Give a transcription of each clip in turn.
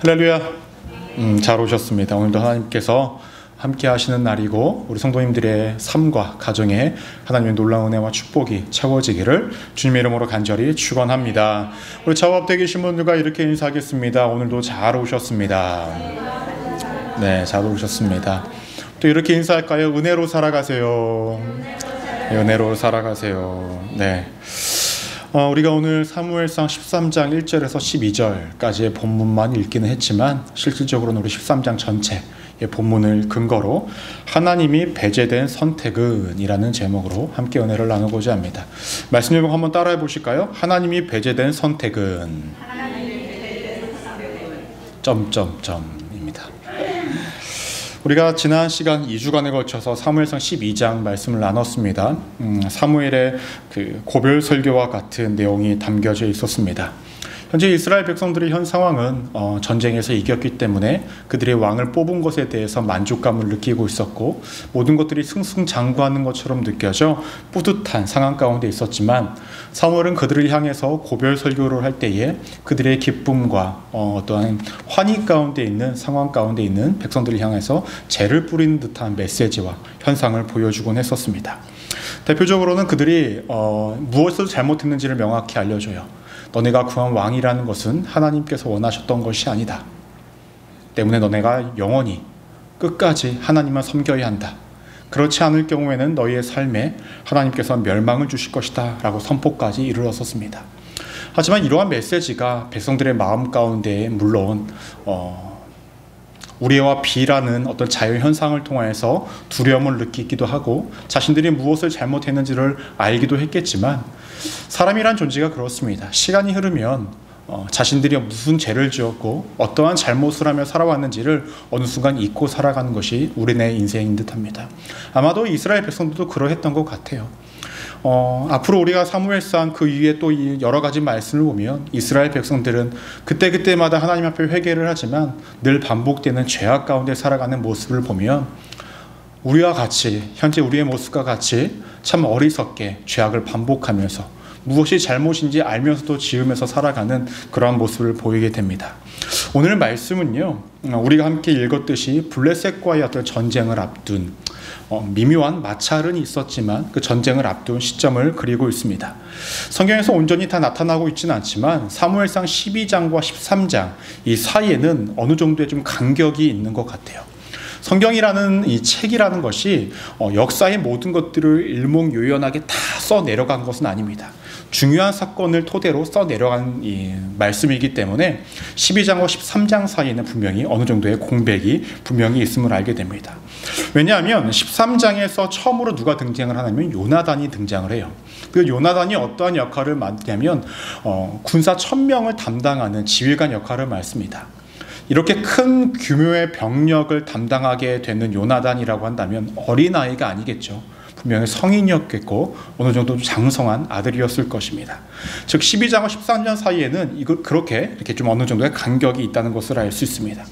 할렐루야. 잘 오셨습니다. 오늘도 하나님께서 함께 하시는 날이고 우리 성도님들의 삶과 가정에 하나님의 놀라운 은혜와 축복이 채워지기를 주님의 이름으로 간절히 축원합니다. 우리 좌우앞에 계신 분들과 이렇게 인사하겠습니다. 오늘도 잘 오셨습니다. 네, 잘 오셨습니다. 또 이렇게 인사할까요? 은혜로 살아가세요. 은혜로 살아가세요. 네. 우리가 오늘 사무엘상 13장 1절에서 12절까지의 본문만 읽기는 했지만 실질적으로는 우리 13장 전체의 본문을 근거로 하나님이 배제된 선택은 이라는 제목으로 함께 은혜를 나누고자 합니다. 말씀 제목 한번 따라해 보실까요? 하나님이 배제된 선택은 점점점입니다. 우리가 지난 시간 2주간에 걸쳐서 사무엘상 12장 말씀을 나눴습니다. 사무엘의 그 고별 설교와 같은 내용이 담겨져 있었습니다. 현재 이스라엘 백성들의 현 상황은 전쟁에서 이겼기 때문에 그들의 왕을 뽑은 것에 대해서 만족감을 느끼고 있었고 모든 것들이 승승장구하는 것처럼 느껴져 뿌듯한 상황 가운데 있었지만 사무엘은 그들을 향해서 고별 설교를 할 때에 그들의 기쁨과 어떠한 환희 가운데 있는 상황 가운데 있는 백성들을 향해서 재를 뿌리는 듯한 메시지와 현상을 보여주곤 했었습니다. 대표적으로는 그들이 무엇을 잘못했는지를 명확히 알려줘요. 너네가 구한 왕이라는 것은 하나님께서 원하셨던 것이 아니다. 때문에 너네가 영원히 끝까지 하나님만 섬겨야 한다. 그렇지 않을 경우에는 너희의 삶에 하나님께서 멸망을 주실 것이다 라고 선포까지 이르렀었습니다. 하지만 이러한 메시지가 백성들의 마음 가운데 물론 우리와 비라는 어떤 자연현상을 통해서 두려움을 느끼기도 하고 자신들이 무엇을 잘못했는지를 알기도 했겠지만 사람이란 존재가 그렇습니다. 시간이 흐르면 자신들이 무슨 죄를 지었고 어떠한 잘못을 하며 살아왔는지를 어느 순간 잊고 살아가는 것이 우리네 인생인 듯합니다. 아마도 이스라엘 백성들도 그러했던 것 같아요. 앞으로 우리가 사무엘상 그 이후에 또 여러 가지 말씀을 보면 이스라엘 백성들은 그때그때마다 하나님 앞에 회개를 하지만 늘 반복되는 죄악 가운데 살아가는 모습을 보면 우리와 같이 현재 우리의 모습과 같이 참 어리석게 죄악을 반복하면서 무엇이 잘못인지 알면서도 지으면서 살아가는 그러한 모습을 보이게 됩니다. 오늘 말씀은요, 우리가 함께 읽었듯이 블레셋과의 어떤 전쟁을 앞둔 미묘한 마찰은 있었지만 그 전쟁을 앞둔 시점을 그리고 있습니다. 성경에서 온전히 다 나타나고 있지는 않지만 사무엘상 12장과 13장 이 사이에는 어느 정도의 좀 간격이 있는 것 같아요. 성경이라는 이 책이라는 것이 역사의 모든 것들을 일목요연하게 다 써내려간 것은 아닙니다. 중요한 사건을 토대로 써내려간 이 말씀이기 때문에 12장과 13장 사이에는 분명히 어느 정도의 공백이 분명히 있음을 알게 됩니다. 왜냐하면 13장에서 처음으로 누가 등장을 하냐면 요나단이 등장을 해요. 그 요나단이 어떠한 역할을 맡냐면 군사 1000명을 담당하는 지휘관 역할을 맡습니다. 이렇게 큰 규모의 병력을 담당하게 되는 요나단이라고 한다면 어린아이가 아니겠죠. 분명히 성인이었겠고 어느 정도 장성한 아들이었을 것입니다. 즉 12장과 13장 사이에는 이렇게 좀 어느 정도의 간격이 있다는 것을 알 수 있습니다.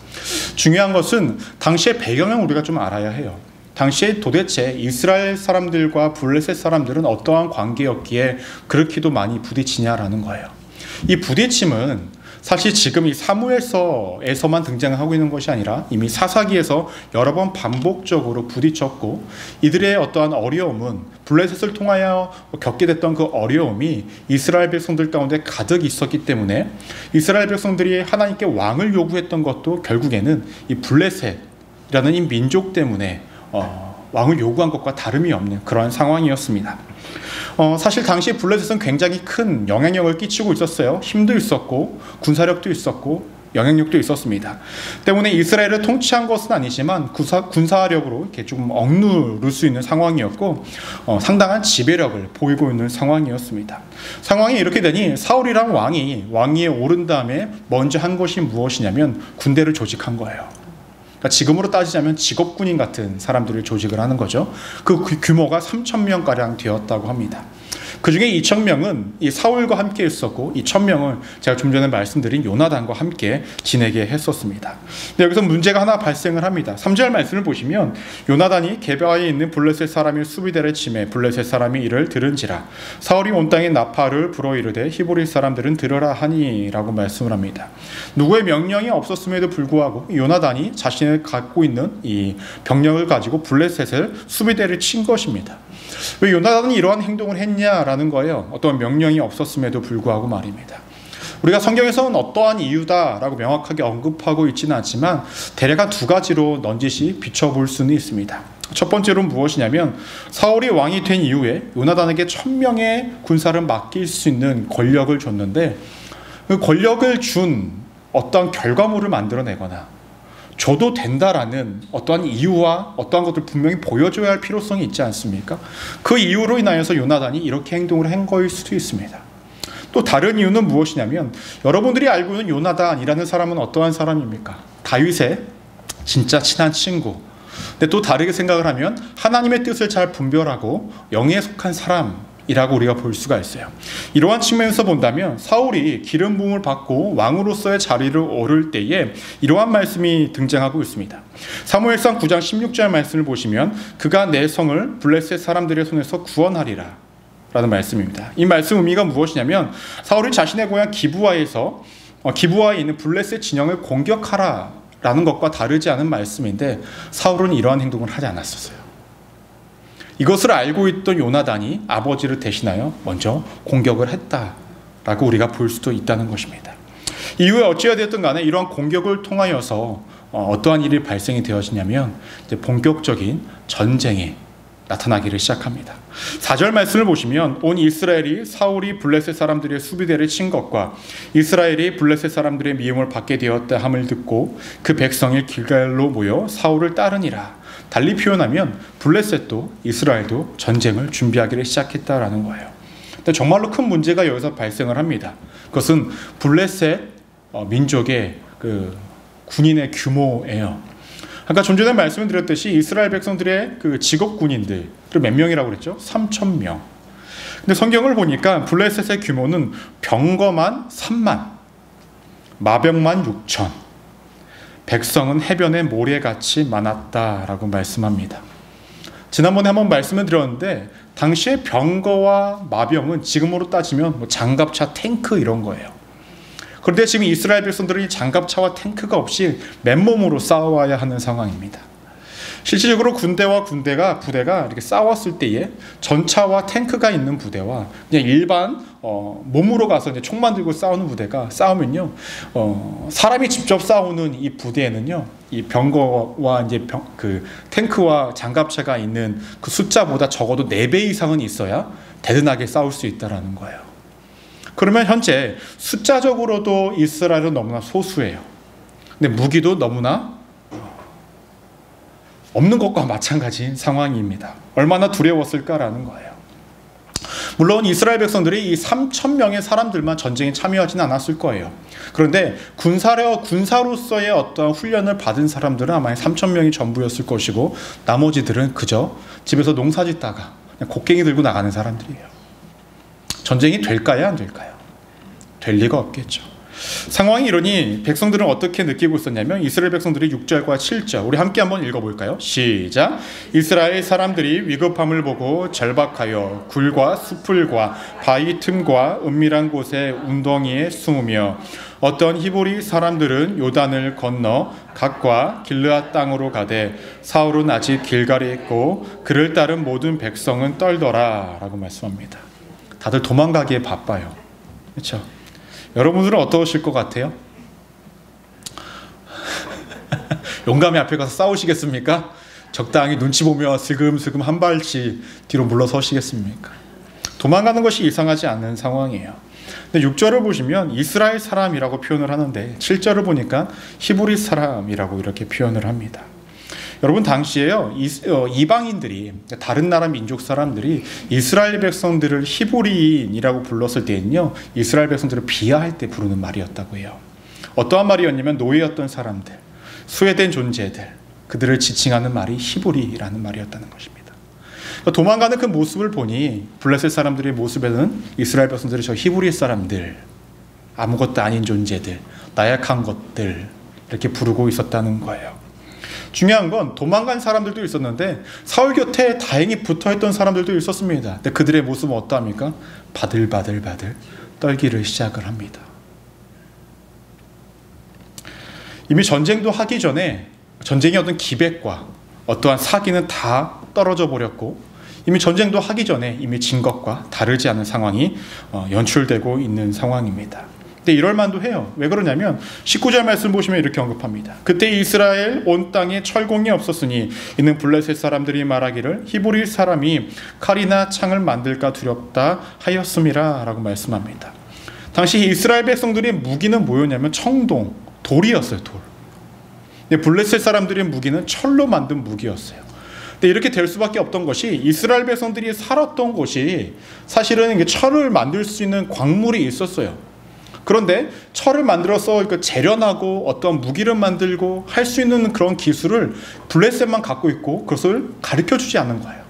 중요한 것은 당시의 배경을 우리가 좀 알아야 해요. 당시에 도대체 이스라엘 사람들과 블레셋 사람들은 어떠한 관계였기에 그렇게도 많이 부딪히냐라는 거예요. 이 부딪힘은 사실 지금 이 사무엘서에서만 등장하고 있는 것이 아니라 이미 사사기에서 여러 번 반복적으로 부딪혔고 이들의 어떠한 어려움은 블레셋을 통하여 겪게 됐던 그 어려움이 이스라엘 백성들 가운데 가득 있었기 때문에 이스라엘 백성들이 하나님께 왕을 요구했던 것도 결국에는 이 블레셋이라는 이 민족 때문에 왕을 요구한 것과 다름이 없는 그러한 상황이었습니다. 사실 당시 블레셋은 굉장히 큰 영향력을 끼치고 있었어요. 힘도 있었고 군사력도 있었고 영향력도 있었습니다. 때문에 이스라엘을 통치한 것은 아니지만 군사력으로 이렇게 좀 억누를 수 있는 상황이었고 상당한 지배력을 보이고 있는 상황이었습니다. 상황이 이렇게 되니 사울이랑 왕위에 오른 다음에 먼저 한 것이 무엇이냐면 군대를 조직한 거예요. 그러니까 지금으로 따지자면 직업군인 같은 사람들을 조직을 하는 거죠. 그 규모가 3000명가량 되었다고 합니다. 그 중에 2,000명은 이 사울과 함께 있었고, 이 1,000명은 제가 좀 전에 말씀드린 요나단과 함께 지내게 했었습니다. 근데 여기서 문제가 하나 발생을 합니다. 3절 말씀을 보시면 요나단이 게바에 있는 블레셋 사람이 수비대를 치매 블레셋 사람이 이를 들은지라 사울이 온 땅에 나팔을 불어 이르되 히브리 사람들은 들으라 하니라고 말씀을 합니다. 누구의 명령이 없었음에도 불구하고 요나단이 자신을 갖고 있는 이 병력을 가지고 블레셋을 수비대를 친 것입니다. 왜 요나단이 이러한 행동을 했냐라는 거예요. 어떤 명령이 없었음에도 불구하고 말입니다. 우리가 성경에서는 어떠한 이유다라고 명확하게 언급하고 있지는 않지만 대략 한 두 가지로 넌지시 비춰볼 수는 있습니다. 첫 번째로는 무엇이냐면 사울이 왕이 된 이후에 요나단에게 1,000명의 군사를 맡길 수 있는 권력을 줬는데 그 권력을 준 어떠한 결과물을 만들어내거나 줘도 된다라는 어떠한 이유와 어떠한 것들 분명히 보여줘야 할 필요성이 있지 않습니까? 그 이유로 인하여서 요나단이 이렇게 행동을 한 거일 수도 있습니다. 또 다른 이유는 무엇이냐면 여러분들이 알고 있는 요나단이라는 사람은 어떠한 사람입니까? 다윗의 진짜 친한 친구. 근데 또 다르게 생각을 하면 하나님의 뜻을 잘 분별하고 영에 속한 사람이라고 우리가 볼 수가 있어요. 이러한 측면에서 본다면 사울이 기름 부음을 받고 왕으로서의 자리를 오를 때에 이러한 말씀이 등장하고 있습니다. 사무엘상 9장 16절 말씀을 보시면 그가 내 성을 블레셋 사람들의 손에서 구원하리라 라는 말씀입니다. 이 말씀 의미가 무엇이냐면 사울이 자신의 고향 기브아에 있는 블레셋 진영을 공격하라 라는 것과 다르지 않은 말씀인데 사울은 이러한 행동을 하지 않았었어요. 이것을 알고 있던 요나단이 아버지를 대신하여 먼저 공격을 했다라고 우리가 볼 수도 있다는 것입니다. 이후에 어찌가 되었든 간에 이러한 공격을 통하여서 어떠한 일이 발생이 되어지냐면 이제 본격적인 전쟁이 나타나기를 시작합니다. 4절 말씀을 보시면 온 이스라엘이 사울이 블레셋 사람들의 수비대를 친 것과 이스라엘이 블레셋 사람들의 미움을 받게 되었다 함을 듣고 그 백성이 길갈로 모여 사울을 따르니라. 달리 표현하면 블레셋도 이스라엘도 전쟁을 준비하기를 시작했다라는 거예요. 근데 정말로 큰 문제가 여기서 발생을 합니다. 그것은 블레셋 민족의 그 군인의 규모예요. 아까 좀 전에 말씀을 드렸듯이 이스라엘 백성들의 그 직업 군인들 몇 명이라고 그랬죠? 3,000명. 근데 성경을 보니까 블레셋의 규모는 병거만 3만, 마병만 6천, 백성은 해변의 모래같이 많았다라고 말씀합니다. 지난번에 한번 말씀을 드렸는데 당시의 병거와 마병은 지금으로 따지면 뭐 장갑차, 탱크 이런 거예요. 그런데 지금 이스라엘 백성들은 장갑차와 탱크가 없이 맨몸으로 싸워야 하는 상황입니다. 실질적으로 부대가 이렇게 싸웠을 때에 전차와 탱크가 있는 부대와 그냥 일반 몸으로 가서 이제 총만 들고 싸우는 부대가 싸우면요, 사람이 직접 싸우는 이 부대에는요, 이 병거와 이제 그 탱크와 장갑차가 있는 그 숫자보다 적어도 4배 이상은 있어야 대등하게 싸울 수 있다라는 거예요. 그러면 현재 숫자적으로도 이스라엘은 너무나 소수예요. 근데 무기도 너무나 없는 것과 마찬가지인 상황입니다. 얼마나 두려웠을까라는 거예요. 물론 이스라엘 백성들이 이 3,000명의 사람들만 전쟁에 참여하지는 않았을 거예요. 그런데 군사로서의 어떤 훈련을 받은 사람들은 아마 3,000명이 전부였을 것이고 나머지들은 그저 집에서 농사 짓다가 그냥 곡괭이 들고 나가는 사람들이에요. 전쟁이 될까요? 안 될까요? 될 리가 없겠죠. 상황이 이러니 백성들은 어떻게 느끼고 있었냐면 이스라엘 백성들이 6절과 7절 우리 함께 한번 읽어볼까요? 시작! 이스라엘 사람들이 위급함을 보고 절박하여 굴과 수풀과 바위 틈과 은밀한 곳에 운덩이에 숨으며 어떤 히브리 사람들은 요단을 건너 각과 길르앗 땅으로 가되 사울은 아직 길갈에 있고 그를 따른 모든 백성은 떨더라 라고 말씀합니다. 다들 도망가기에 바빠요. 그렇죠? 여러분들은 어떠실 것 같아요? 용감히 앞에 가서 싸우시겠습니까? 적당히 눈치 보며 슬금슬금 한 발씩 뒤로 물러서시겠습니까? 도망가는 것이 이상하지 않은 상황이에요. 근데 6절을 보시면 이스라엘 사람이라고 표현을 하는데 7절을 보니까 히브리 사람이라고 이렇게 표현을 합니다. 여러분 당시에요, 이방인들이 다른 나라 민족 사람들이 이스라엘 백성들을 히브리인이라고 불렀을 때는요, 이스라엘 백성들을 비하할 때 부르는 말이었다고 해요. 어떠한 말이었냐면 노예였던 사람들, 수혜된 존재들, 그들을 지칭하는 말이 히브리라는 말이었다는 것입니다. 그러니까 도망가는 그 모습을 보니 블레셋 사람들의 모습에는 이스라엘 백성들이 저 히브리 사람들, 아무것도 아닌 존재들, 나약한 것들 이렇게 부르고 있었다는 거예요. 중요한 건 도망간 사람들도 있었는데 사울 곁에 다행히 붙어있던 사람들도 있었습니다. 근데 그들의 모습은 어떠합니까? 바들바들바들 떨기를 시작을 합니다. 이미 전쟁도 하기 전에 전쟁의 어떤 기백과 어떠한 사기는 다 떨어져 버렸고 이미 전쟁도 하기 전에 이미 진 것과 다르지 않은 상황이 연출되고 있는 상황입니다. 근데 이럴 만도 해요. 왜 그러냐면 19절 말씀 보시면 이렇게 언급합니다. 그때 이스라엘 온 땅에 철공이 없었으니 이는 블레셋 사람들이 말하기를 히브리 사람이 칼이나 창을 만들까 두렵다 하였음이라 라고 말씀합니다. 당시 이스라엘 백성들의 무기는 뭐였냐면 청동, 돌이었어요. 돌. 근데 블레셋 사람들의 무기는 철로 만든 무기였어요. 근데 이렇게 될 수밖에 없던 것이 이스라엘 백성들이 살았던 곳이 사실은 철을 만들 수 있는 광물이 있었어요. 그런데 철을 만들어서 재련하고 어떤 무기를 만들고 할 수 있는 그런 기술을 블레셋만 갖고 있고 그것을 가르쳐주지 않는 거예요.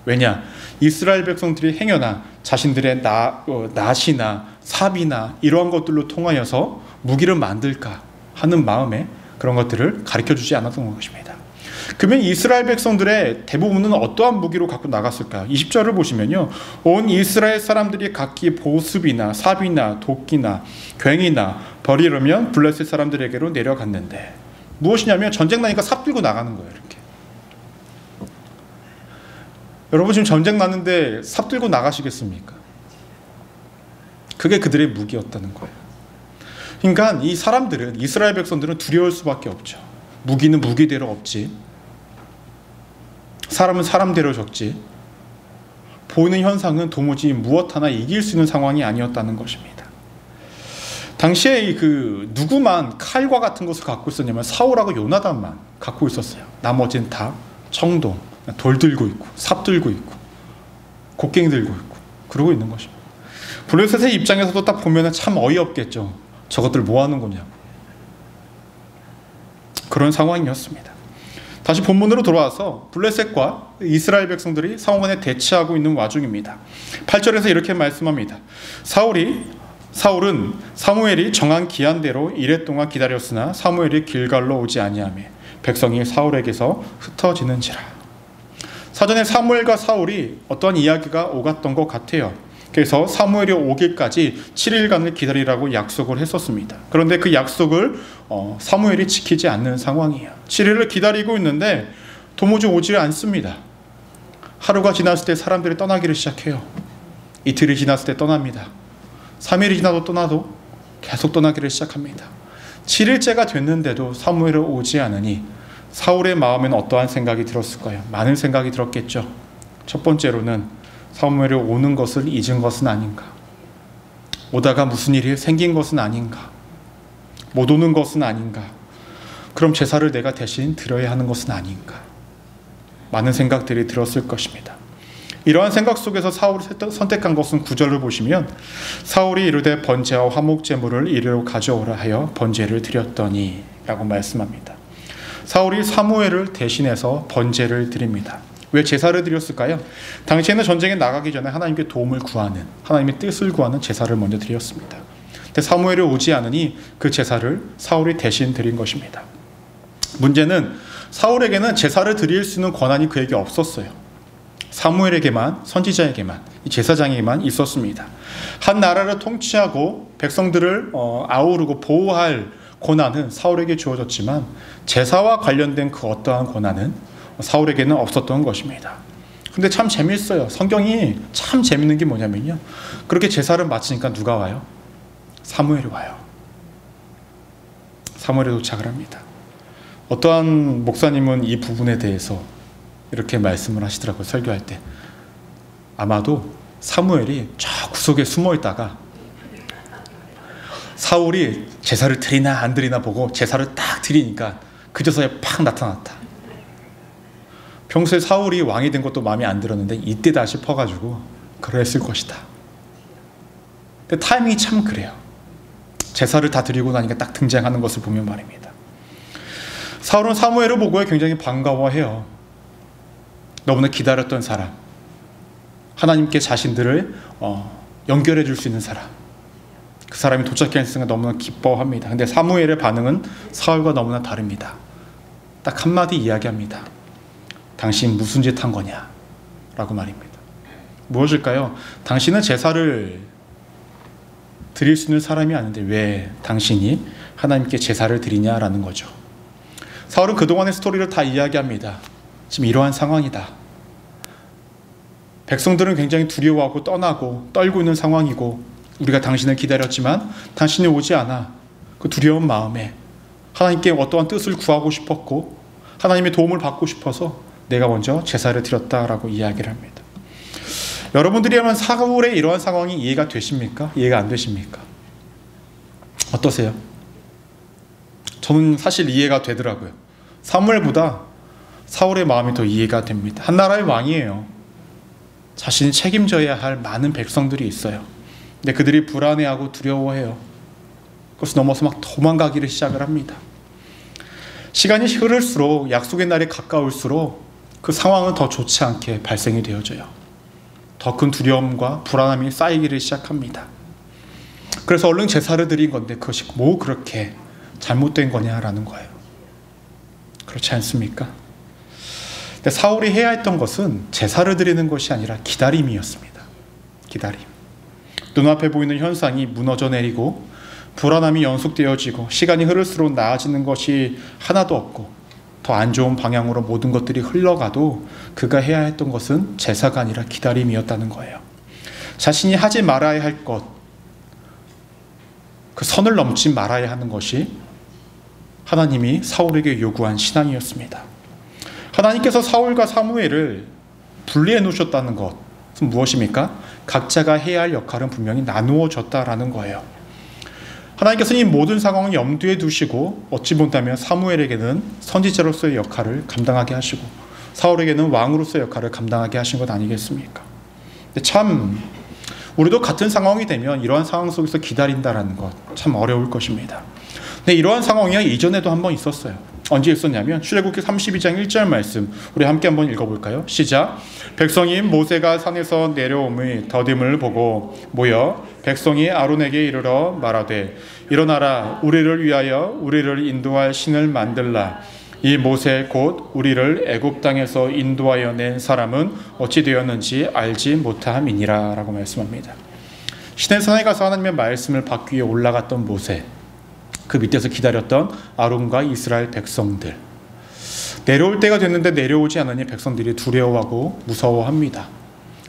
왜냐? 이스라엘 백성들이 행여나 자신들의 낫이나 삽이나 이러한 것들로 통하여서 무기를 만들까 하는 마음에 그런 것들을 가르쳐주지 않았던 것입니다. 그러면 이스라엘 백성들의 대부분은 어떠한 무기로 갖고 나갔을까요? 20절을 보시면요. 온 이스라엘 사람들이 각기 보습이나 삽이나 도끼나 괭이나 버리려면 블레셋 사람들에게로 내려갔는데 무엇이냐면 전쟁 나니까 삽 들고 나가는 거예요. 이렇게. 여러분 지금 전쟁 나는데 삽 들고 나가시겠습니까? 그게 그들의 무기였다는 거예요. 그러니까 이 사람들은 이스라엘 백성들은 두려울 수밖에 없죠. 무기는 무기대로 없지. 사람은 사람대로 적지. 보이는 현상은 도무지 무엇 하나 이길 수 있는 상황이 아니었다는 것입니다. 당시에 누구만 칼과 같은 것을 갖고 있었냐면 사울하고 요나단만 갖고 있었어요. 나머지는 다 청동, 돌 들고 있고 삽 들고 있고 곡괭이 들고 있고 그러고 있는 것입니다. 블레셋의 입장에서도 딱 보면 참 어이없겠죠. 저것들 뭐 하는 거냐고. 그런 상황이었습니다. 다시 본문으로 돌아와서 블레셋과 이스라엘 백성들이 상호간에 대치하고 있는 와중입니다. 8절에서 이렇게 말씀합니다. 사울은 사무엘이 정한 기한대로 이랫동안 기다렸으나 사무엘이 길갈로 오지 아니하며 백성이 사울에게서 흩어지는지라. 사전에 사무엘과 사울이 어떠한 이야기가 오갔던 것 같아요. 그래서 사무엘이 오기까지 7일간을 기다리라고 약속을 했었습니다. 그런데 그 약속을 사무엘이 지키지 않는 상황이에요. 7일을 기다리고 있는데 도무지 오지 않습니다. 하루가 지났을 때 사람들이 떠나기를 시작해요. 이틀이 지났을 때 떠납니다. 3일이 지나도 떠나도 계속 떠나기를 시작합니다. 7일째가 됐는데도 사무엘이 오지 않으니 사울의 마음에는 어떠한 생각이 들었을까요? 많은 생각이 들었겠죠. 첫 번째로는 사무엘이 오는 것을 잊은 것은 아닌가? 오다가 무슨 일이 생긴 것은 아닌가? 못 오는 것은 아닌가? 그럼 제사를 내가 대신 드려야 하는 것은 아닌가? 많은 생각들이 들었을 것입니다. 이러한 생각 속에서 사울이 선택한 것은 9절을 보시면 사울이 이르되 번제와 화목 제물을 이리로 가져오라 하여 번제를 드렸더니 라고 말씀합니다. 사울이 사무엘을 대신해서 번제를 드립니다. 왜 제사를 드렸을까요? 당시에는 전쟁에 나가기 전에 하나님께 도움을 구하는, 하나님의 뜻을 구하는 제사를 먼저 드렸습니다. 근데 사무엘이 오지 않으니 그 제사를 사울이 대신 드린 것입니다. 문제는 사울에게는 제사를 드릴 수 있는 권한이 그에게 없었어요. 사무엘에게만, 선지자에게만, 제사장에게만 있었습니다. 한 나라를 통치하고 백성들을 아우르고 보호할 권한은 사울에게 주어졌지만 제사와 관련된 그 어떠한 권한은 사울에게는 없었던 것입니다. 근데 참 재밌어요. 성경이 참 재밌는 게 뭐냐면요. 그렇게 제사를 마치니까 누가 와요? 사무엘이 와요. 사무엘이 도착을 합니다. 어떠한 목사님은 이 부분에 대해서 이렇게 말씀을 하시더라고요. 설교할 때. 아마도 사무엘이 저 구석에 숨어 있다가 사울이 제사를 드리나 안 드리나 보고 제사를 딱 드리니까 그저서야 팍 나타났다. 평소에 사울이 왕이 된 것도 마음에 안 들었는데 이때다 싶어가지고 그랬을 것이다. 근데 타이밍이 참 그래요. 제사를 다 드리고 나니까 딱 등장하는 것을 보면 말입니다. 사울은 사무엘을 보고 굉장히 반가워해요. 너무나 기다렸던 사람, 하나님께 자신들을 연결해 줄 수 있는 사람, 그 사람이 도착했으니까 너무나 기뻐합니다. 근데 사무엘의 반응은 사울과 너무나 다릅니다. 딱 한마디 이야기합니다. 당신 무슨 짓 한 거냐? 라고 말입니다. 무엇일까요? 당신은 제사를 드릴 수 있는 사람이 아닌데 왜 당신이 하나님께 제사를 드리냐라는 거죠. 사울은 그동안의 스토리를 다 이야기합니다. 지금 이러한 상황이다. 백성들은 굉장히 두려워하고 떠나고 떨고 있는 상황이고 우리가 당신을 기다렸지만 당신이 오지 않아. 그 두려운 마음에 하나님께 어떠한 뜻을 구하고 싶었고 하나님의 도움을 받고 싶어서 내가 먼저 제사를 드렸다라고 이야기를 합니다. 여러분들이라면 사울의 이러한 상황이 이해가 되십니까? 이해가 안 되십니까? 어떠세요? 저는 사실 이해가 되더라고요. 사무엘보다 사울의 마음이 더 이해가 됩니다. 한 나라의 왕이에요. 자신이 책임져야 할 많은 백성들이 있어요. 근데 그들이 불안해하고 두려워해요. 그것을 넘어서 막 도망가기를 시작을 합니다. 시간이 흐를수록 약속의 날이 가까울수록 그 상황은 더 좋지 않게 발생이 되어져요. 더 큰 두려움과 불안함이 쌓이기를 시작합니다. 그래서 얼른 제사를 드린 건데 그것이 뭐 그렇게 잘못된 거냐라는 거예요. 그렇지 않습니까? 근데 사울이 해야 했던 것은 제사를 드리는 것이 아니라 기다림이었습니다. 기다림. 눈앞에 보이는 현상이 무너져 내리고 불안함이 연속되어지고 시간이 흐를수록 나아지는 것이 하나도 없고 더 안 좋은 방향으로 모든 것들이 흘러가도 그가 해야 했던 것은 제사가 아니라 기다림이었다는 거예요. 자신이 하지 말아야 할 것, 그 선을 넘지 말아야 하는 것이 하나님이 사울에게 요구한 신앙이었습니다. 하나님께서 사울과 사무엘을 분리해 놓으셨다는 것은 무엇입니까? 각자가 해야 할 역할은 분명히 나누어졌다라는 거예요. 하나님께서는 이 모든 상황을 염두에 두시고 어찌 본다면 사무엘에게는 선지자로서의 역할을 감당하게 하시고 사울에게는 왕으로서의 역할을 감당하게 하신 것 아니겠습니까? 근데 참 우리도 같은 상황이 되면 이러한 상황 속에서 기다린다라는 것 참 어려울 것입니다. 근데 이러한 상황이 이전에도 한번 있었어요. 언제 있었냐면 출애굽기 32장 1절 말씀 우리 함께 한번 읽어볼까요? 시작. 백성이 모세가 산에서 내려옴의 더딤을 보고 모여 백성이 아론에게 이르러 말하되 일어나라 우리를 위하여 우리를 인도할 신을 만들라. 이 모세 곧 우리를 애굽 땅에서 인도하여 낸 사람은 어찌 되었는지 알지 못함이니라 라고 말씀합니다. 시내산에 가서 하나님의 말씀을 받기 위해 올라갔던 모세, 그 밑에서 기다렸던 아론과 이스라엘 백성들, 내려올 때가 됐는데 내려오지 않으니 백성들이 두려워하고 무서워합니다.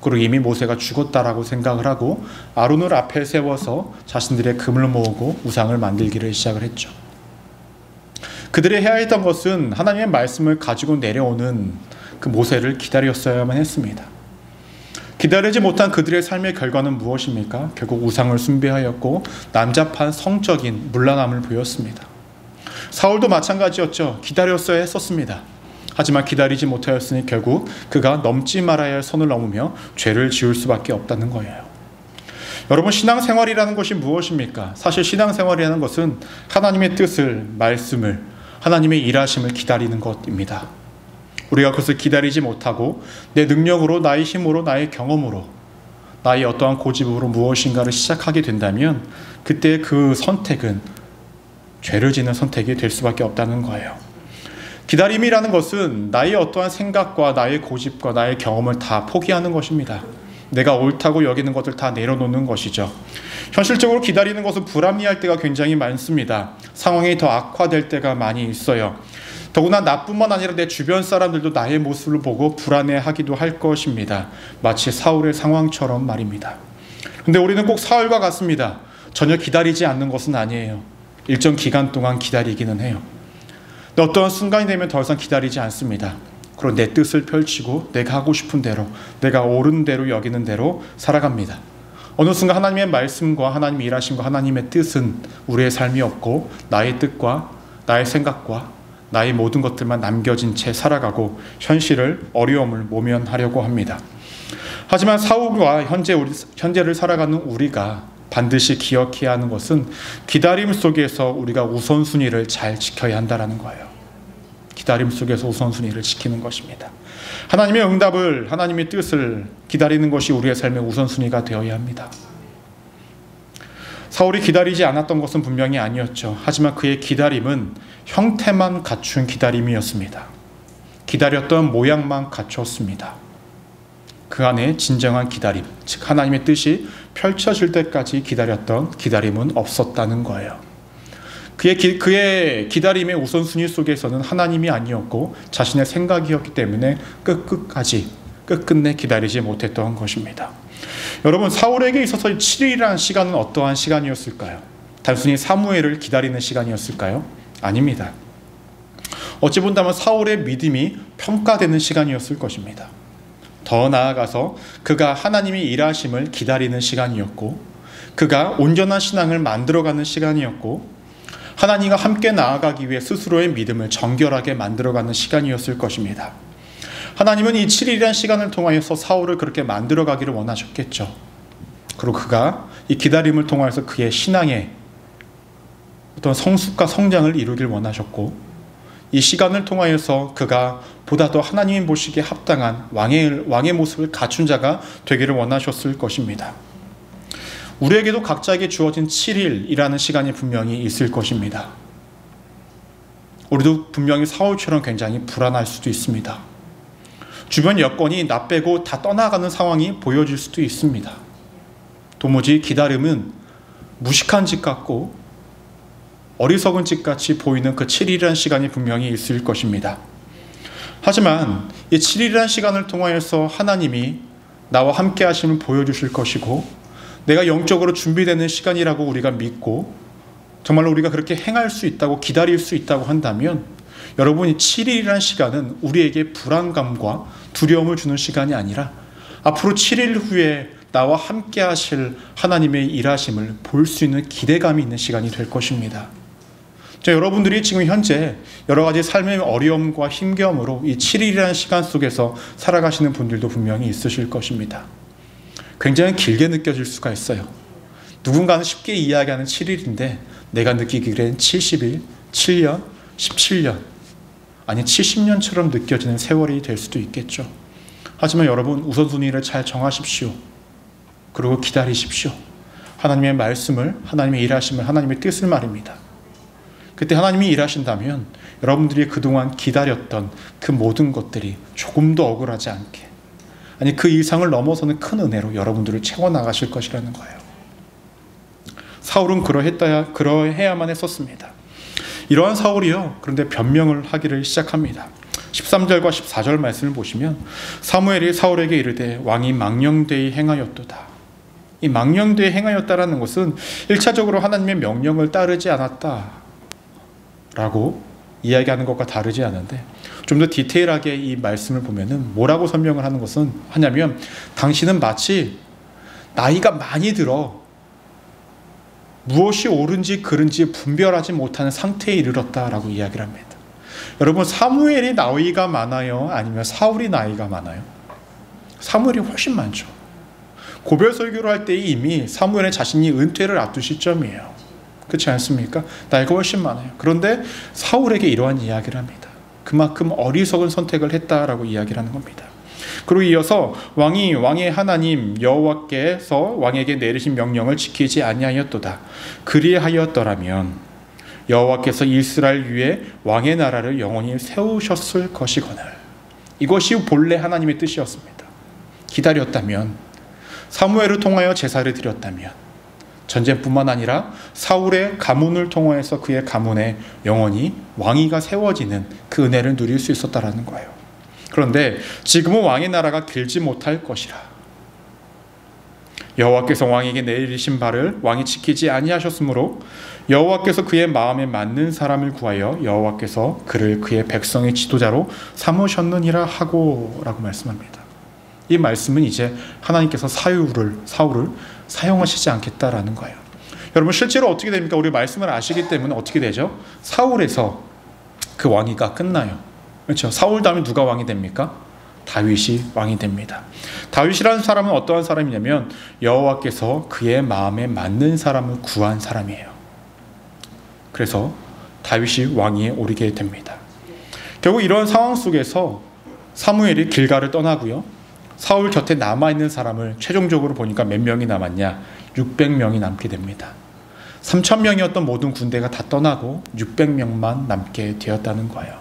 그리고 이미 모세가 죽었다라고 생각을 하고 아론을 앞에 세워서 자신들의 금을 모으고 우상을 만들기를 시작을 했죠. 그들이 해야 했던 것은 하나님의 말씀을 가지고 내려오는 그 모세를 기다렸어야만 했습니다. 기다리지 못한 그들의 삶의 결과는 무엇입니까? 결국 우상을 숭배하였고 난잡한 성적인 문란함을 보였습니다. 사울도 마찬가지였죠. 기다렸어야 했었습니다. 하지만 기다리지 못하였으니 결국 그가 넘지 말아야 할 선을 넘으며 죄를 지을 수밖에 없다는 거예요. 여러분, 신앙생활이라는 것이 무엇입니까? 사실 신앙생활이라는 것은 하나님의 뜻을, 말씀을, 하나님의 일하심을 기다리는 것입니다. 우리가 그것을 기다리지 못하고 내 능력으로, 나의 힘으로, 나의 경험으로, 나의 어떠한 고집으로 무엇인가를 시작하게 된다면 그때 그 선택은 죄를 짓는 선택이 될 수밖에 없다는 거예요. 기다림이라는 것은 나의 어떠한 생각과 나의 고집과 나의 경험을 다 포기하는 것입니다. 내가 옳다고 여기는 것을 다 내려놓는 것이죠. 현실적으로 기다리는 것은 불합리할 때가 굉장히 많습니다. 상황이 더 악화될 때가 많이 있어요. 더구나 나뿐만 아니라 내 주변 사람들도 나의 모습을 보고 불안해하기도 할 것입니다. 마치 사울의 상황처럼 말입니다. 근데 우리는 꼭 사울과 같습니다. 전혀 기다리지 않는 것은 아니에요. 일정 기간 동안 기다리기는 해요. 근데 어떠한 순간이 되면 더 이상 기다리지 않습니다. 그리고 내 뜻을 펼치고 내가 하고 싶은 대로, 내가 옳은 대로 여기는 대로 살아갑니다. 어느 순간 하나님의 말씀과 하나님의 일하심과 하나님의 뜻은 우리의 삶이 없고 나의 뜻과 나의 생각과 나의 모든 것들만 남겨진 채 살아가고 현실을, 어려움을 모면하려고 합니다. 하지만 사울과 현재를 살아가는 우리가 반드시 기억해야 하는 것은 기다림 속에서 우리가 우선순위를 잘 지켜야 한다는 거예요. 기다림 속에서 우선순위를 지키는 것입니다. 하나님의 응답을, 하나님의 뜻을 기다리는 것이 우리의 삶의 우선순위가 되어야 합니다. 사울이 기다리지 않았던 것은 분명히 아니었죠. 하지만 그의 기다림은 형태만 갖춘 기다림이었습니다. 기다렸던 모양만 갖췄습니다. 그 안에 진정한 기다림, 즉 하나님의 뜻이 펼쳐질 때까지 기다렸던 기다림은 없었다는 거예요. 그의 기다림의 우선순위 속에서는 하나님이 아니었고 자신의 생각이었기 때문에 끝끝내 기다리지 못했던 것입니다. 여러분, 사울에게 있어서 7일이라는 시간은 어떠한 시간이었을까요? 단순히 사무엘을 기다리는 시간이었을까요? 아닙니다. 어찌 본다면 사울의 믿음이 평가되는 시간이었을 것입니다. 더 나아가서 그가 하나님의 일하심을 기다리는 시간이었고, 그가 온전한 신앙을 만들어가는 시간이었고, 하나님과 함께 나아가기 위해 스스로의 믿음을 정결하게 만들어가는 시간이었을 것입니다. 하나님은 이 7일이라는 시간을 통하여서 사울을 그렇게 만들어가기를 원하셨겠죠. 그리고 그가 이 기다림을 통하여서 그의 신앙의 어떤 성숙과 성장을 이루길 원하셨고, 이 시간을 통하여서 그가 보다 더 하나님 보시기에 합당한 왕의 모습을 갖춘 자가 되기를 원하셨을 것입니다. 우리에게도 각자에게 주어진 7일이라는 시간이 분명히 있을 것입니다. 우리도 분명히 사울처럼 굉장히 불안할 수도 있습니다. 주변 여건이 나 빼고 다 떠나가는 상황이 보여질 수도 있습니다. 도무지 기다림은 무식한 짓 같고 어리석은 짓 같이 보이는 그 7일이라는 시간이 분명히 있을 것입니다. 하지만 이 7일이라는 시간을 통하여서 하나님이 나와 함께 하심을 보여주실 것이고, 내가 영적으로 준비되는 시간이라고 우리가 믿고 정말로 우리가 그렇게 행할 수 있다고, 기다릴 수 있다고 한다면, 여러분이 7일이라는 시간은 우리에게 불안감과 두려움을 주는 시간이 아니라 앞으로 7일 후에 나와 함께 하실 하나님의 일하심을 볼 수 있는 기대감이 있는 시간이 될 것입니다. 여러분들이 지금 현재 여러 가지 삶의 어려움과 힘겨움으로 이 7일이라는 시간 속에서 살아가시는 분들도 분명히 있으실 것입니다. 굉장히 길게 느껴질 수가 있어요. 누군가는 쉽게 이야기하는 7일인데 내가 느끼기엔 70일, 7년, 17년, 아니 70년처럼 느껴지는 세월이 될 수도 있겠죠. 하지만 여러분, 우선순위를 잘 정하십시오. 그리고 기다리십시오. 하나님의 말씀을, 하나님의 일하심을, 하나님의 뜻을 말입니다. 그때 하나님이 일하신다면 여러분들이 그동안 기다렸던 그 모든 것들이 조금 더 억울하지 않게, 아니 그 이상을 넘어서는 큰 은혜로 여러분들을 채워나가실 것이라는 거예요. 사울은 그러해야만 했었습니다. 이러한 사울이요, 그런데 변명을 하기를 시작합니다. 13절과 14절 말씀을 보시면, 사무엘이 사울에게 이르되 왕이 망령되이 행하였도다. 이 망령되이 행하였다라는 것은 1차적으로 하나님의 명령을 따르지 않았다 라고 이야기하는 것과 다르지 않은데, 좀 더 디테일하게 이 말씀을 보면은 뭐라고 설명을 하냐면, 당신은 마치 나이가 많이 들어 무엇이 옳은지 그른지 분별하지 못하는 상태에 이르렀다라고 이야기를 합니다. 여러분, 사무엘이 나이가 많아요? 아니면 사울이 나이가 많아요? 사무엘이 훨씬 많죠. 고별 설교를 할 때 이미 사무엘은 자신이 은퇴를 앞둔 시점이에요. 그렇지 않습니까? 나이가 훨씬 많아요. 그런데 사울에게 이러한 이야기를 합니다. 그만큼 어리석은 선택을 했다라고 이야기를 하는 겁니다. 그리고 이어서 왕의 하나님 여호와께서 왕에게 내리신 명령을 지키지 아니하였도다. 그리하였더라면 여호와께서 이스라엘 위에 왕의 나라를 영원히 세우셨을 것이거늘. 이것이 본래 하나님의 뜻이었습니다. 기다렸다면, 사무엘을 통하여 제사를 드렸다면, 전쟁뿐만 아니라 사울의 가문을 통하여서 그의 가문에 영원히 왕위가 세워지는 그 은혜를 누릴 수 있었다라는 거예요. 그런데 지금은 왕의 나라가 길지 못할 것이라. 여호와께서 왕에게 내리신 바를 왕이 지키지 아니하셨으므로 여호와께서 그의 마음에 맞는 사람을 구하여 여호와께서 그를 그의 백성의 지도자로 삼으셨느니라 하고 라고 말씀합니다. 이 말씀은 이제 하나님께서 사울을 사용하시지 않겠다라는 거예요. 여러분, 실제로 어떻게 됩니까? 우리 말씀을 아시기 때문에 어떻게 되죠? 사울에서 그 왕위가 끝나요. 그렇죠? 사울 다음에 누가 왕이 됩니까? 다윗이 왕이 됩니다. 다윗이라는 사람은 어떠한 사람이냐면 여호와께서 그의 마음에 맞는 사람을 구한 사람이에요. 그래서 다윗이 왕위에 오르게 됩니다. 결국 이런 상황 속에서 사무엘이 길갈을 떠나고요. 사울 곁에 남아있는 사람을 최종적으로 보니까 몇 명이 남았냐? 600명이 남게 됩니다. 3,000명이었던 모든 군대가 다 떠나고 600명만 남게 되었다는 거예요.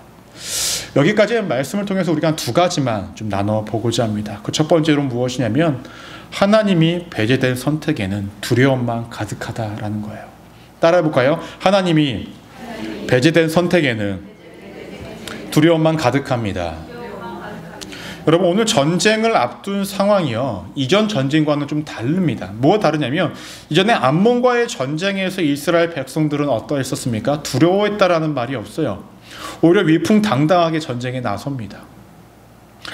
여기까지의 말씀을 통해서 우리가 한 두 가지만 좀 나눠보고자 합니다. 그 첫 번째로 무엇이냐면 하나님이 배제된 선택에는 두려움만 가득하다라는 거예요. 따라해볼까요? 하나님이 배제된 선택에는 두려움만 가득합니다. 여러분, 오늘 전쟁을 앞둔 상황이요, 이전 전쟁과는 좀 다릅니다. 뭐가 다르냐면 이전에 암몬과의 전쟁에서 이스라엘 백성들은 어떠했었습니까? 두려워했다라는 말이 없어요. 오히려 위풍당당하게 전쟁에 나섭니다.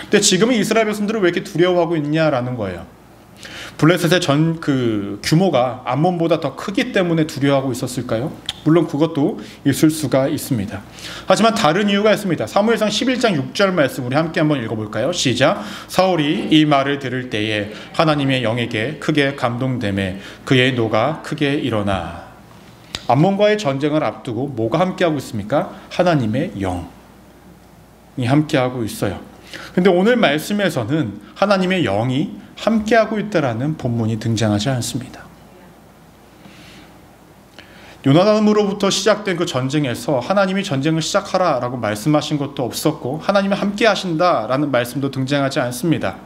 근데 지금은 이스라엘 백성들은 왜 이렇게 두려워하고 있냐라는 거예요. 블레셋의 규모가 암몬보다 더 크기 때문에 두려워하고 있었을까요? 물론 그것도 있을 수가 있습니다. 하지만 다른 이유가 있습니다. 사무엘상 11장 6절 말씀 우리 함께 한번 읽어볼까요? 시작. 사울이 이 말을 들을 때에 하나님의 영에게 크게 감동되매 그의 노가 크게 일어나. 암몬과의 전쟁을 앞두고 뭐가 함께하고 있습니까? 하나님의 영이 함께하고 있어요. 근데 오늘 말씀에서는 하나님의 영이 함께하고 있다라는 본문이 등장하지 않습니다. 요나단으로부터 시작된 그 전쟁에서 하나님이 전쟁을 시작하라라고 말씀하신 것도 없었고 하나님이 함께 하신다라는 말씀도 등장하지 않습니다.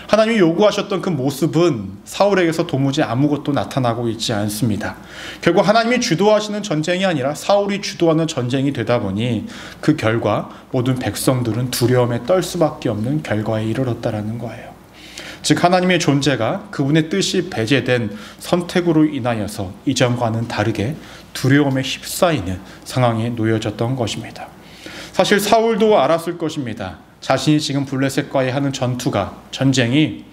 하나님이 요구하셨던 그 모습은 사울에게서 도무지 아무것도 나타나고 있지 않습니다. 결국 하나님이 주도하시는 전쟁이 아니라 사울이 주도하는 전쟁이 되다 보니 그 결과 모든 백성들은 두려움에 떨 수밖에 없는 결과에 이르렀다라는 거예요. 즉 하나님의 존재가 그분의 뜻이 배제된 선택으로 인하여서 이전과는 다르게 두려움에 휩싸이는 상황에 놓여졌던 것입니다. 사실 사울도 알았을 것입니다. 자신이 지금 블레셋과의 하는 전쟁이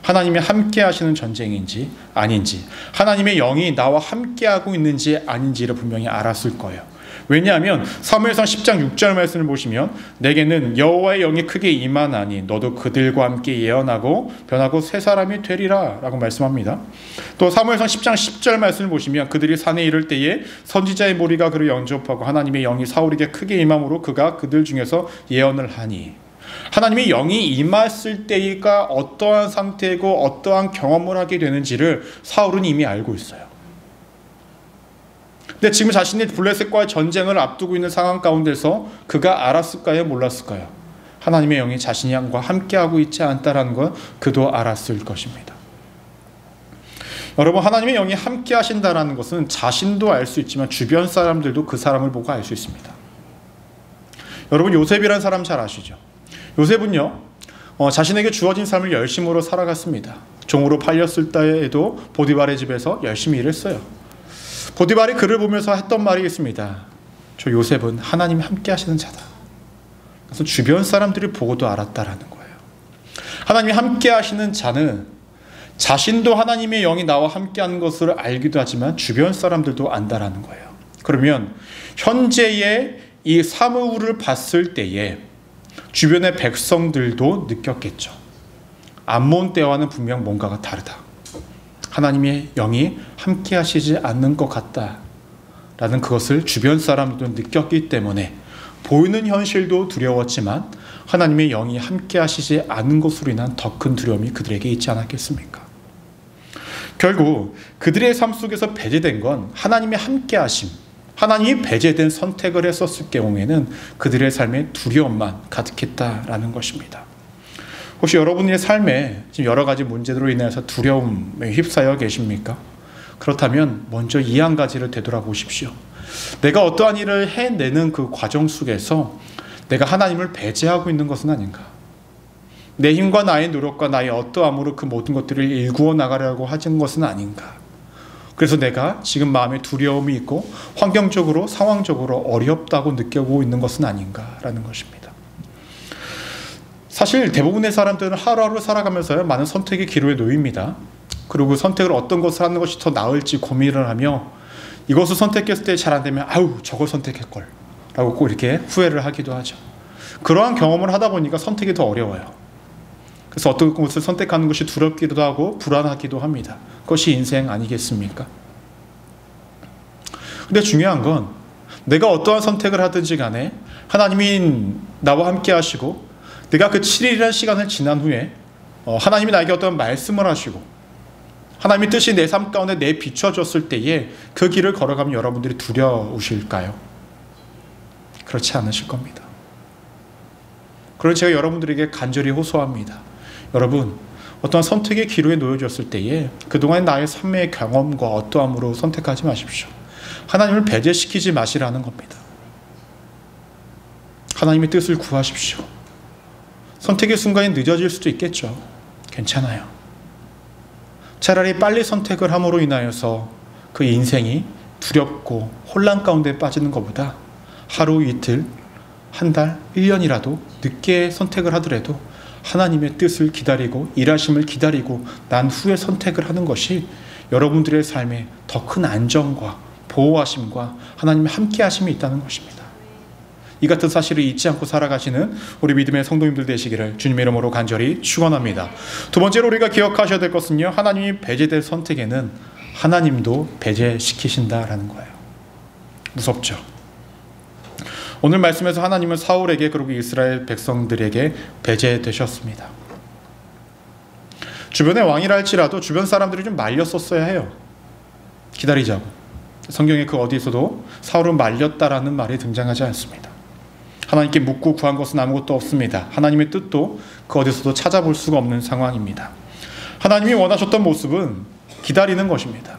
하나님이 함께 하시는 전쟁인지 아닌지, 하나님의 영이 나와 함께하고 있는지 아닌지를 분명히 알았을 거예요. 왜냐하면 사무엘상 10장 6절 말씀을 보시면 내게는 여호와의 영이 크게 임하나니 너도 그들과 함께 예언하고 변하고 새 사람이 되리라 라고 말씀합니다. 또 사무엘상 10장 10절 말씀을 보시면 그들이 산에 이를 때에 선지자의 무리가 그를 영접하고 하나님의 영이 사울에게 크게 임함으로 그가 그들 중에서 예언을 하니, 하나님의 영이 임했을 때가 어떠한 상태고 어떠한 경험을 하게 되는지를 사울은 이미 알고 있어요. 근데 지금 자신이 블레셋과의 전쟁을 앞두고 있는 상황 가운데서 그가 알았을까요? 몰랐을까요? 하나님의 영이 자신이 양과 함께하고 있지 않다라는 건 그도 알았을 것입니다. 여러분, 하나님의 영이 함께 하신다라는 것은 자신도 알 수 있지만 주변 사람들도 그 사람을 보고 알 수 있습니다. 여러분, 요셉이라는 사람 잘 아시죠? 요셉은요, 자신에게 주어진 삶을 열심으로 살아갔습니다. 종으로 팔렸을 때에도 보디발의 집에서 열심히 일했어요. 보디발이 그를 보면서 했던 말이 있습니다. 저 요셉은 하나님이 함께 하시는 자다. 그래서 주변 사람들이 보고도 알았다라는 거예요. 하나님이 함께 하시는 자는 자신도 하나님의 영이 나와 함께 하는 것을 알기도 하지만 주변 사람들도 안다라는 거예요. 그러면 현재의 이 사무를 봤을 때에 주변의 백성들도 느꼈겠죠. 암몬 때와는 분명 뭔가가 다르다. 하나님의 영이 함께 하시지 않는 것 같다라는 그것을 주변 사람들도 느꼈기 때문에 보이는 현실도 두려웠지만 하나님의 영이 함께 하시지 않는 것으로 인한 더 큰 두려움이 그들에게 있지 않았겠습니까? 결국 그들의 삶 속에서 배제된 건 하나님의 함께 하심, 하나님이 배제된 선택을 했었을 경우에는 그들의 삶에 두려움만 가득했다라는 것입니다. 혹시 여러분의 삶에 지금 여러 가지 문제들로 인해서 두려움에 휩싸여 계십니까? 그렇다면 먼저 이 한 가지를 되돌아보십시오. 내가 어떠한 일을 해내는 그 과정 속에서 내가 하나님을 배제하고 있는 것은 아닌가? 내 힘과 나의 노력과 나의 어떠함으로 그 모든 것들을 일구어 나가려고 하는 것은 아닌가? 그래서 내가 지금 마음에 두려움이 있고 환경적으로 상황적으로 어렵다고 느끼고 있는 것은 아닌가라는 것입니다. 사실 대부분의 사람들은 하루하루 살아가면서 많은 선택의 기로에 놓입니다. 그리고 선택을 어떤 것을 하는 것이 더 나을지 고민을 하며 이것을 선택했을 때 잘 안 되면 아우 저걸 선택했걸 라고 꼭 이렇게 후회를 하기도 하죠. 그러한 경험을 하다 보니까 선택이 더 어려워요. 그래서 어떤 것을 선택하는 것이 두렵기도 하고 불안하기도 합니다. 그것이 인생 아니겠습니까? 근데 중요한 건 내가 어떠한 선택을 하든지 간에 하나님이 나와 함께 하시고 내가 그 7일이라는 시간을 지난 후에 하나님이 나에게 어떤 말씀을 하시고 하나님의 뜻이 내 삶 가운데 비춰졌을 때에 그 길을 걸어가면 여러분들이 두려우실까요? 그렇지 않으실 겁니다. 그래서 제가 여러분들에게 간절히 호소합니다. 여러분, 어떠한 선택의 기로에 놓여졌을 때에 그동안 나의 삶의 경험과 어떠함으로 선택하지 마십시오. 하나님을 배제시키지 마시라는 겁니다. 하나님의 뜻을 구하십시오. 선택의 순간이 늦어질 수도 있겠죠. 괜찮아요. 차라리 빨리 선택을 함으로 인하여서 그 인생이 두렵고 혼란 가운데 빠지는 것보다 하루 이틀, 한 달, 1년이라도 늦게 선택을 하더라도 하나님의 뜻을 기다리고 일하심을 기다리고 난 후에 선택을 하는 것이 여러분들의 삶에 더 큰 안정과 보호하심과 하나님의 함께하심이 있다는 것입니다. 이 같은 사실을 잊지 않고 살아가시는 우리 믿음의 성도님들 되시기를 주님의 이름으로 간절히 축원합니다. 두 번째로 우리가 기억하셔야 될 것은요, 하나님이 배제될 선택에는 하나님도 배제시키신다라는 거예요. 무섭죠? 오늘 말씀에서 하나님은 사울에게 그리고 이스라엘 백성들에게 배제되셨습니다. 주변에 왕이라 할지라도 주변 사람들이 좀 말렸었어야 해요. 기다리자고. 성경에 그 어디에서도 사울은 말렸다라는 말이 등장하지 않습니다. 하나님께 묻고 구한 것은 아무것도 없습니다. 하나님의 뜻도 그 어디서도 찾아볼 수가 없는 상황입니다. 하나님이 원하셨던 모습은 기다리는 것입니다.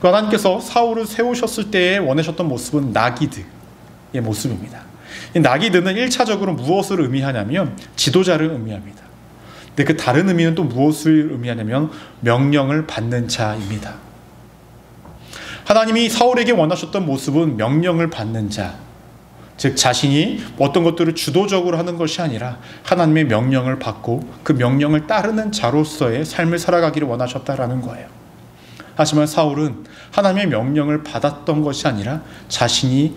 그 하나님께서 사울을 세우셨을 때에 원하셨던 모습은 나기드의 모습입니다. 이 나기드는 1차적으로 무엇을 의미하냐면 지도자를 의미합니다. 근데 그 다른 의미는 또 무엇을 의미하냐면 명령을 받는 자입니다. 하나님이 사울에게 원하셨던 모습은 명령을 받는 자, 즉 자신이 어떤 것들을 주도적으로 하는 것이 아니라 하나님의 명령을 받고 그 명령을 따르는 자로서의 삶을 살아가기를 원하셨다라는 거예요. 하지만 사울은 하나님의 명령을 받았던 것이 아니라 자신이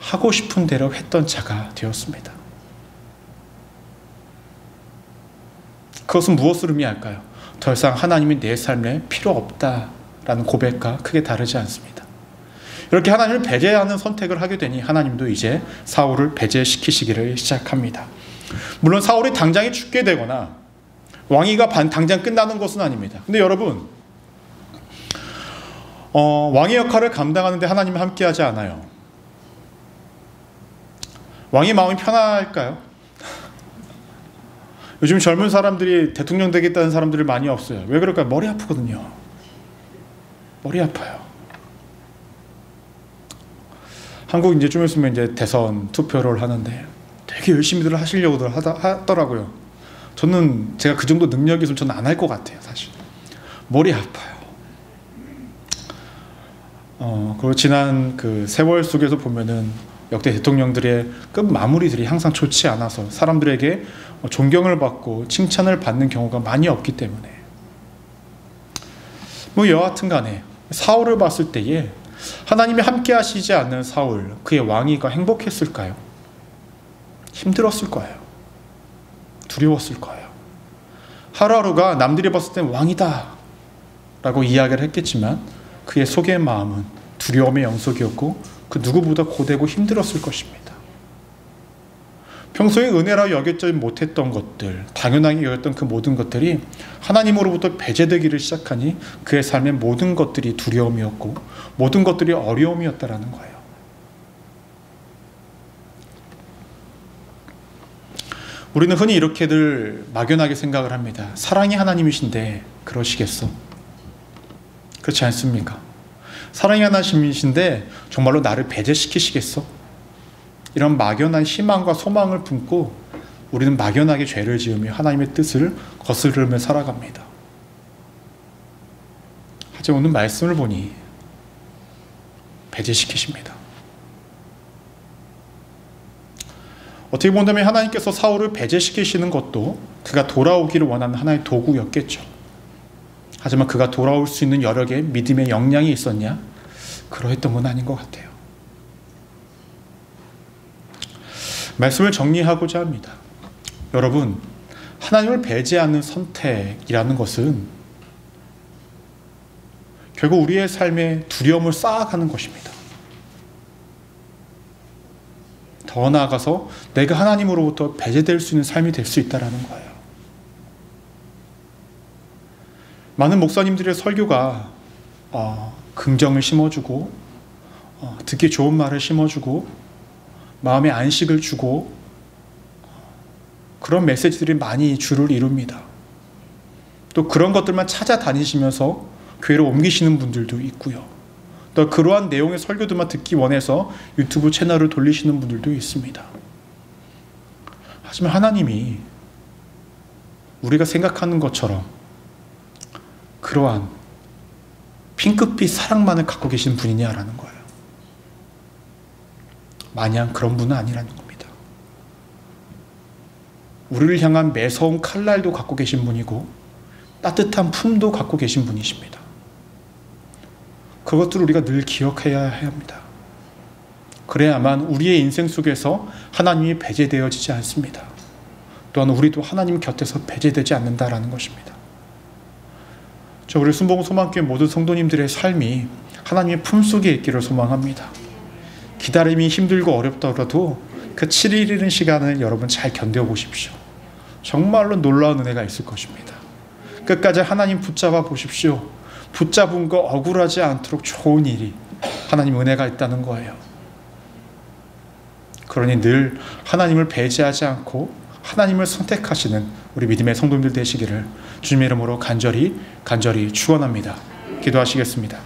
하고 싶은 대로 했던 자가 되었습니다. 그것은 무엇을 의미할까요? 더 이상 하나님이 내 삶에 필요 없다라는 고백과 크게 다르지 않습니다. 이렇게 하나님을 배제하는 선택을 하게 되니 하나님도 이제 사울을 배제시키시기를 시작합니다. 물론 사울이 당장에 죽게 되거나 왕위가 당장 끝나는 것은 아닙니다. 근데 여러분, 왕의 역할을 감당하는데 하나님이 함께하지 않아요. 왕의 마음이 편할까요? 요즘 젊은 사람들이 대통령 되겠다는 사람들이 많이 없어요. 왜 그럴까요? 머리 아프거든요. 머리 아파요. 한국 이제 좀 있으면 이제 대선 투표를 하는데 되게 열심히들 하시려고들 하더라고요. 저는 제가 그 정도 능력이 있으면 저는 안 할 것 같아요, 사실. 머리 아파요. 그리고 지난 그 세월 속에서 보면은 역대 대통령들의 끝 마무리들이 항상 좋지 않아서 사람들에게 존경을 받고 칭찬을 받는 경우가 많이 없기 때문에 여하튼 간에 사울을 봤을 때에 하나님이 함께 하시지 않는 사울, 그의 왕위가 행복했을까요? 힘들었을 거예요. 두려웠을 거예요. 하루하루가 남들이 봤을 땐 왕이다 라고 이야기를 했겠지만 그의 속의 마음은 두려움의 영속이었고 그 누구보다 고되고 힘들었을 것입니다. 평소에 은혜라 여겼지 못했던 것들, 당연하게 여겼던 그 모든 것들이 하나님으로부터 배제되기를 시작하니 그의 삶의 모든 것들이 두려움이었고 모든 것들이 어려움이었다라는 거예요. 우리는 흔히 이렇게들 막연하게 생각을 합니다. 사랑이 하나님이신데 그러시겠어? 그렇지 않습니까? 사랑이 하나님이신데 정말로 나를 배제시키시겠어? 이런 막연한 희망과 소망을 품고 우리는 막연하게 죄를 지으며 하나님의 뜻을 거스르며 살아갑니다. 하지만 오늘 말씀을 보니 배제시키십니다. 어떻게 본다면 하나님께서 사울을 배제시키시는 것도 그가 돌아오기를 원하는 하나의 도구였겠죠. 하지만 그가 돌아올 수 있는 여러 개의 믿음의 역량이 있었냐? 그러했던 건 아닌 것 같아요. 말씀을 정리하고자 합니다. 여러분, 하나님을 배제하는 선택이라는 것은 결국 우리의 삶에 두려움을 쌓아가는 것입니다. 더 더 나아가서 내가 하나님으로부터 배제될 수 있는 삶이 될 수 있다는 거예요. 많은 목사님들의 설교가 긍정을 심어주고 듣기 좋은 말을 심어주고 마음의 안식을 주고 그런 메시지들이 많이 주를 이룹니다. 또 그런 것들만 찾아다니시면서 교회로 옮기시는 분들도 있고요. 또 그러한 내용의 설교들만 듣기 원해서 유튜브 채널을 돌리시는 분들도 있습니다. 하지만 하나님이 우리가 생각하는 것처럼 그러한 핑크빛 사랑만을 갖고 계신 분이냐라는 거예요. 마냥 그런 분은 아니라는 겁니다. 우리를 향한 매서운 칼날도 갖고 계신 분이고 따뜻한 품도 갖고 계신 분이십니다. 그것들을 우리가 늘 기억해야 합니다. 그래야만 우리의 인생 속에서 하나님이 배제되어지지 않습니다. 또한 우리도 하나님 곁에서 배제되지 않는다라는 것입니다. 우리 순복음 소망교회 모든 성도님들의 삶이 하나님의 품속에 있기를 소망합니다. 기다림이 힘들고 어렵더라도 그 7일이라는 시간을 여러분 잘 견뎌보십시오. 정말로 놀라운 은혜가 있을 것입니다. 끝까지 하나님 붙잡아 보십시오. 붙잡은 거 억울하지 않도록 좋은 일이 하나님 은혜가 있다는 거예요. 그러니 늘 하나님을 배제하지 않고 하나님을 선택하시는 우리 믿음의 성도님들 되시기를 주님의 이름으로 간절히 축원합니다. 기도하시겠습니다.